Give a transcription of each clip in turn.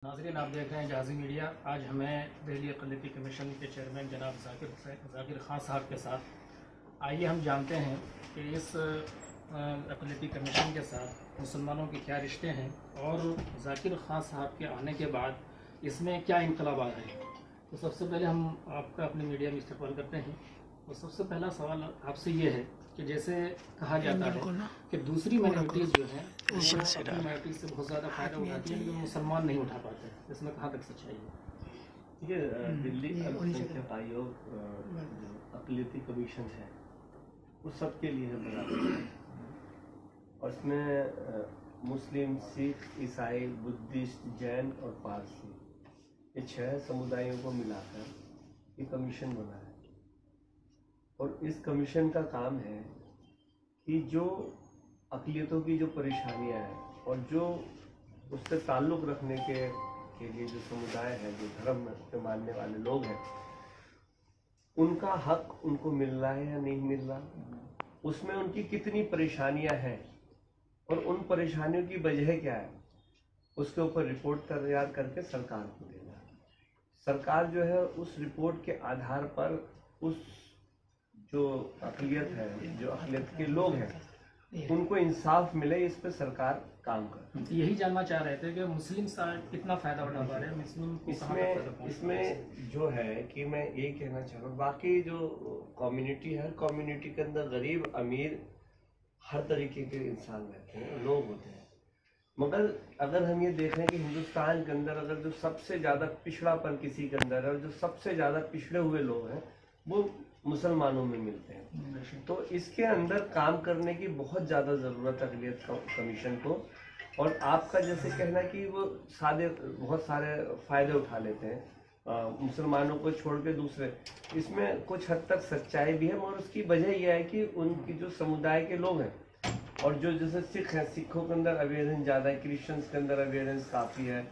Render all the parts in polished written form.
नाज़रीन, आप देख रहे हैं जहाज़ी मीडिया। आज हमें दिल्ली अक़लियती कमीशन के चेयरमैन जनाब ज़ाकिर ख़ान साहब के साथ आइए हम जानते हैं कि इस अक़लियती कमीशन के साथ मुसलमानों के क्या रिश्ते हैं और ज़ाकिर ख़ान साहब के आने के बाद इसमें क्या इनकलाब आ रहे हैं। तो सबसे पहले हम आपका अपने मीडिया में इस्तेमाल करते हैं। और सबसे पहला सवाल आपसे ये है कि जैसे कहा जाता है कि दूसरी माइनॉरिटीज़ जो हैं वो अपनी माइनॉरिटीज़ से बहुत ज़्यादा फ़ायदा उठाती हैं, लेकिन मुसलमान नहीं उठा पाते। इसमें कहाँ तक सच्चाई है? ये दिल्ली अल्पसंख्यक आयोग जो अक़लियती कमीशन है वो सबके लिए है बराबर, और इसमें मुस्लिम, सिख, ईसाई, बुद्धिस्ट, जैन और पारसी ये 6 समुदायों को मिलाकर ये कमीशन बना है। और इस कमीशन का काम है कि जो अक़लियतों की जो परेशानियां हैं और जो उससे ताल्लुक़ रखने के लिए जो समुदाय है, जो धर्म पे मानने वाले लोग हैं, उनका हक उनको मिल रहा है या नहीं मिल रहा, उसमें उनकी कितनी परेशानियां हैं और उन परेशानियों की वजह क्या है, उसके ऊपर रिपोर्ट तैयार करके सरकार को देना। सरकार जो है उस रिपोर्ट के आधार पर उस जो अक़लियत है, जो अक़लियत के लोग हैं, उनको इंसाफ मिले, इस पे सरकार काम कर। यही जानना चाह रहे थे कि मुस्लिम कितना फ़ायदा उठा पा रहे हैं, मुस्लिम इसमें जो है कि मैं ये कहना चाह रहा हूँ, बाकी जो कम्युनिटी है, कम्युनिटी के अंदर गरीब अमीर हर तरीके के इंसान रहते हैं, लोग होते हैं। मगर अगर हम ये देखें कि हिंदुस्तान के अंदर अगर जो सबसे ज़्यादा पिछड़ापन किसी के अंदर है और जो सबसे ज़्यादा पिछड़े हुए लोग हैं वो मुसलमानों में मिलते हैं, तो इसके अंदर काम करने की बहुत ज़्यादा ज़रूरत है अक़लियत कमीशन को। और आपका जैसे कहना कि वो बहुत सारे फ़ायदे उठा लेते हैं मुसलमानों को छोड़ के दूसरे, इसमें कुछ हद तक सच्चाई भी है, मगर उसकी वजह यह है कि उनकी जो समुदाय के लोग हैं और जो जैसे सिख हैं, सिखों के अंदर अवेयरनेस ज़्यादा है, क्रिश्चियंस के अंदर अवेयरनेस काफ़ी है,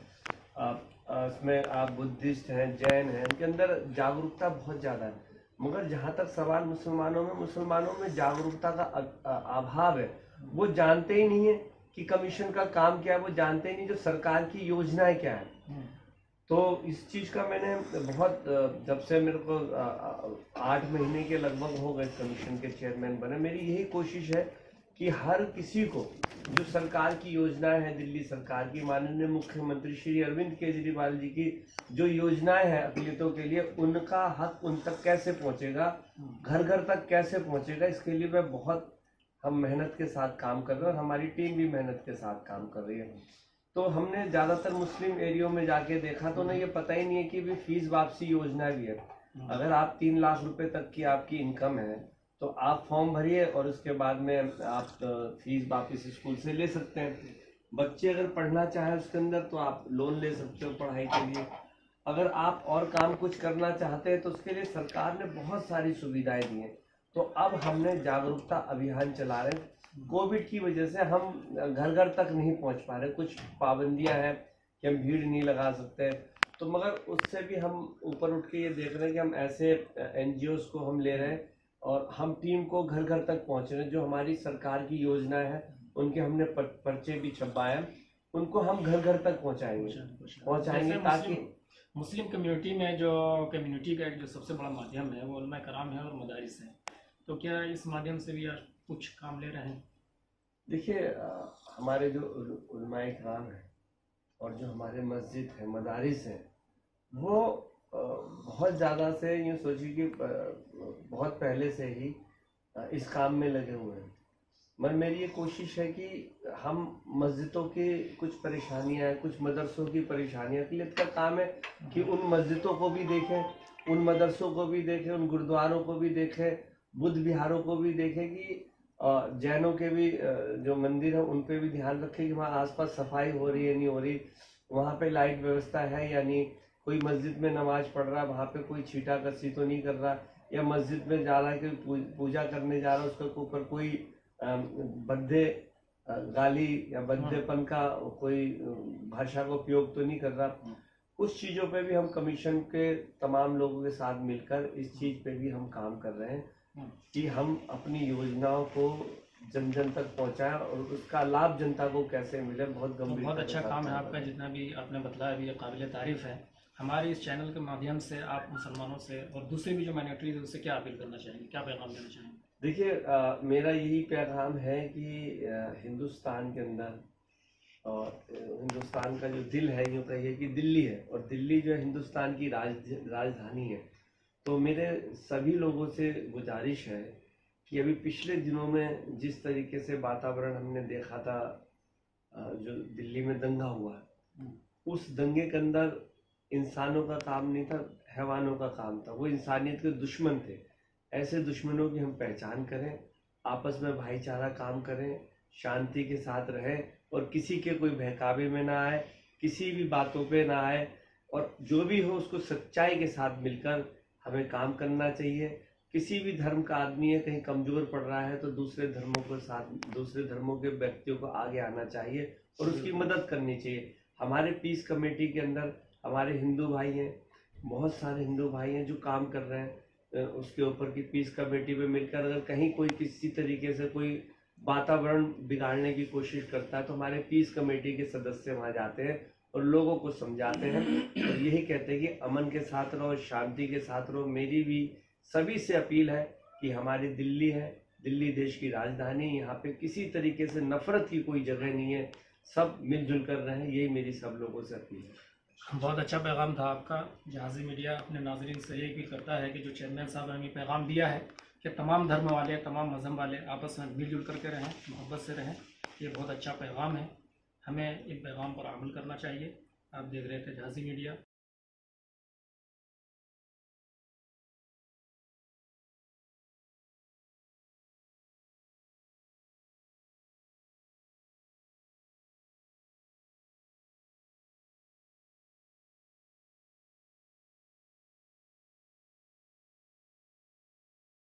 इसमें आप बुद्धिस्ट हैं, जैन हैं, उनके अंदर जागरूकता बहुत ज़्यादा है। मगर जहाँ तक सवाल मुसलमानों में जागरूकता का अभाव है। वो जानते ही नहीं है कि कमीशन का काम क्या है, वो जानते ही नहीं जो सरकार की योजनाएं क्या है। तो इस चीज़ का मैंने बहुत, जब से मेरे को 8 महीने के लगभग हो गए कमीशन के चेयरमैन बने, मेरी यही कोशिश है कि हर किसी को जो सरकार की योजनाएं हैं, दिल्ली सरकार की, माननीय मुख्यमंत्री श्री अरविंद केजरीवाल जी की जो योजनाएं हैं अक़लियतों के लिए, उनका हक उन तक कैसे पहुंचेगा, घर घर तक कैसे पहुंचेगा, इसके लिए हम मेहनत के साथ काम कर रहे हैं और हमारी टीम भी मेहनत के साथ काम कर रही है। तो हमने ज़्यादातर मुस्लिम एरियो में जाके देखा तो उन्हें ये पता ही नहीं है कि भी फीस वापसी योजना भी है। अगर आप 3 लाख रुपए तक की आपकी इनकम है तो आप फॉर्म भरिए और उसके बाद में आप फीस वापस स्कूल से ले सकते हैं। बच्चे अगर पढ़ना चाहे उसके अंदर तो आप लोन ले सकते हो पढ़ाई के लिए। अगर आप और काम कुछ करना चाहते हैं तो उसके लिए सरकार ने बहुत सारी सुविधाएं दी हैं। तो अब हमने जागरूकता अभियान चला रहे हैं। कोविड की वजह से हम घर घर तक नहीं पहुंच पा रहे, कुछ पाबंदियां हैं कि हम भीड़ नहीं लगा सकते, तो मगर उससे भी हम ऊपर उठ के ये देख रहे हैं कि हम ऐसे NGOs को हम ले रहे हैं और हम टीम को घर घर तक पहुंच रहे हैं। जो हमारी सरकार की योजना है उनके हमने पर्चे भी छपवाए हैं, उनको हम घर घर तक पहुंचाएंगे ताकि मुस्लिम कम्युनिटी में जो कम्युनिटी का जो सबसे बड़ा माध्यम है वो उलमा कराम है और मदारिस हैं। तो क्या इस माध्यम से भी आप कुछ काम ले रहे हैं? देखिए, हमारे जो उलमा कराम है और जो हमारे मस्जिद है, मदारिस हैं, वो बहुत ज़्यादा से यूँ सोचिए कि बहुत पहले से ही इस काम में लगे हुए हैं। मगर मेरी ये कोशिश है कि हम मस्जिदों की कुछ परेशानियां हैं, कुछ मदरसों की परेशानियां, अक़लियत का काम है कि उन मस्जिदों को भी देखें, उन मदरसों को भी देखें, उन गुरुद्वारों को भी देखें, बुद्ध विहारों को भी देखें कि जैनों के भी जो मंदिर है उन पे भी ध्यान रखें कि वहाँ आसपास सफाई हो रही है नहीं हो रही, वहाँ पे लाइट व्यवस्था है या नहीं, कोई मस्जिद में नमाज पढ़ रहा है वहाँ पे कोई छीटा कसी तो नहीं कर रहा, या मस्जिद में जा रहा है कोई पूजा करने जा रहा है उसके ऊपर कोई बद्दे गाली या बद्देपन का कोई भाषा का उपयोग तो नहीं कर रहा। उस चीज़ों पे भी हम कमीशन के तमाम लोगों के साथ मिलकर इस चीज़ पे भी हम काम कर रहे हैं कि हम अपनी योजनाओं को जन जन तक पहुंचाएं और उसका लाभ जनता को कैसे मिले, बहुत तो गंभीर बहुत अच्छा काम है आपका, जितना भी आपने बताया भी ये काबिल तारीफ़ है। हमारे इस चैनल के माध्यम से आप मुसलमानों से और दूसरी भी जो माइनॉरिटीज़ है उससे क्या अपील करना चाहेंगे, क्या पैगाम देना चाहेंगे? देखिए, मेरा यही पैगाम है कि हिंदुस्तान के अंदर और हिंदुस्तान का जो दिल है, यूँ कहिए कि दिल्ली है, और दिल्ली जो है हिंदुस्तान की राजधानी है। तो मेरे सभी लोगों से गुजारिश है कि अभी पिछले दिनों में जिस तरीके से वातावरण हमने देखा था, जो दिल्ली में दंगा हुआ, उस दंगे के अंदर इंसानों का काम नहीं था, हैवानों का काम था। वो इंसानियत के दुश्मन थे। ऐसे दुश्मनों की हम पहचान करें, आपस में भाईचारा काम करें, शांति के साथ रहें और किसी के कोई बहकावे में ना आए, किसी भी बातों पे ना आए, और जो भी हो उसको सच्चाई के साथ मिलकर हमें काम करना चाहिए। किसी भी धर्म का आदमी है, कहीं कमज़ोर पड़ रहा है तो दूसरे धर्मों के व्यक्तियों को आगे आना चाहिए और उसकी मदद करनी चाहिए। हमारे पीस कमेटी के अंदर हमारे हिंदू भाई हैं, बहुत सारे हिंदू भाई हैं जो काम कर रहे हैं उसके ऊपर की पीस कमेटी पे मिलकर। अगर कहीं कोई किसी तरीके से कोई वातावरण बिगाड़ने की कोशिश करता है तो हमारे पीस कमेटी के सदस्य वहाँ जाते हैं और लोगों को समझाते हैं और यही कहते हैं कि अमन के साथ रहो, शांति के साथ रहो। मेरी भी सभी से अपील है कि हमारी दिल्ली है, दिल्ली देश की राजधानी, यहाँ पे किसी तरीके से नफरत की कोई जगह नहीं है, सब मिलजुल कर रहें, यही मेरी सब लोगों से अपील है। बहुत अच्छा पैगाम था आपका। जहाज़ी मीडिया अपने नाज़रीन से ये अपील करता है कि जो चेयरमैन साहब ने हमें पैगाम दिया है कि तमाम धर्म वाले, तमाम मज़हब वाले आपस में मिलजुल करके रहें, मोहब्बत से रहें, ये बहुत अच्छा पैगाम है। हमें इन पैगाम पर अमल करना चाहिए। आप देख रहे थे जहाज़ी मीडिया।